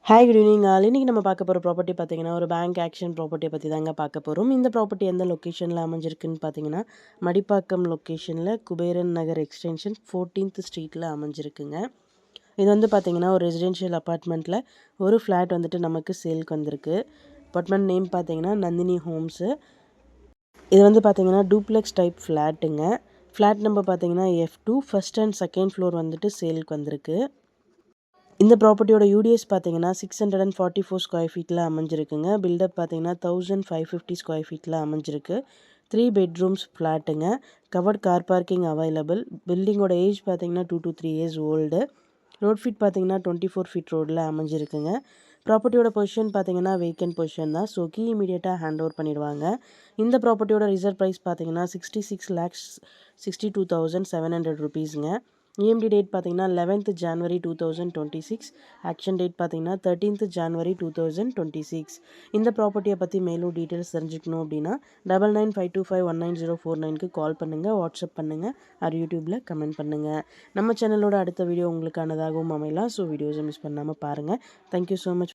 Hi good evening all. இன்றைக்கி நம்ம பார்க்க போகிற ப்ராப்பர்ட்டி பார்த்தீங்கன்னா ஒரு பேங்க் ஆக்ஷன் ப்ராப்பர்ட்டியை பற்றி தாங்க பார்க்க போகிறோம். இந்த ப்ராப்பர்ட்டி எந்த லொக்கேஷனில் அமைஞ்சிருக்குன்னு பார்த்தீங்கன்னா மடிப்பாக்கம் லொக்கேஷனில் குபேரன் நகர் எக்ஸ்டென்ஷன் 14th ஸ்ட்ரீட்டில் அமைஞ்சிருக்குங்க. இது வந்து பார்த்தீங்கன்னா ஒரு ரெசிடென்ஷியல் அப்பார்ட்மெண்ட்டில் ஒரு ஃப்ளாட் வந்துட்டு நமக்கு சேல்க்கு வந்திருக்கு. அப்பார்ட்மெண்ட் நேம் பார்த்தீங்கன்னா நந்தினி ஹோம்ஸு. இது வந்து பார்த்தீங்கன்னா டூப்ளெக்ஸ் டைப் ஃப்ளாட்டுங்க. ஃப்ளாட் நம்பர் பார்த்தீங்கன்னா F2 first and second floor வந்துட்டு சேல்க்கு வந்திருக்கு. இந்த ப்ராப்பர்ட்டியோட யூடிஎஸ் பார்த்தீங்கன்னா 644 ஸ்கொயர் ஃபீட்டில் அமைஞ்சிருக்குங்க. பில்டப் பார்த்தீங்கன்னா 1550 ஸ்கொயர் ஃபீட்டில் அமைஞ்சிருக்கு. 3 பெட்ரூம்ஸ் ஃப்ளாட்டுங்க. Covered car parking available. பில்டிங்கோட ஏஜ் பார்த்தீங்கன்னா 2 to 3 years old. Road feet பார்த்தீங்கன்னா 24 ஃபீட் ரோடில் அமைஞ்சிருக்குங்க. ப்ராப்பர்ட்டியோட பொசிஷன் பார்த்தீங்கன்னா வேக்கன்ட் பொசிஷன் தான். ஸோ கீ இமீடியட்டாக ஹேண்ட் ஓவர் பண்ணிடுவாங்க. இந்த ப்ராப்பர்ட்டியோட ரிசர்வ் ப்ரைஸ் பார்த்தீங்கன்னா 66,62,700 ருபீஸுங்க. EMD டேட் பார்த்தீங்கன்னா 11th January 2026. ஆக்ஷன் டேட் பார்த்தீங்கன்னா 13th January 2026. இந்த ப்ராப்பர்ட்டியை பற்றி மேலும் டீட்டெயில்ஸ் தெரிஞ்சுக்கணும் அப்படின்னா 9952519049க்கு கால் பண்ணுங்கள், வாட்ஸ்அப் பண்ணுங்கள், ஆர் யூடியூப்பில் கமெண்ட் பண்ணுங்கள். நம்ம சேனலோட அடுத்த வீடியோ உங்களுக்கானதாகவும் அமையலாம். ஸோ வீடியோஸை மிஸ் பண்ணாமல் பாருங்கள். Thank you so much.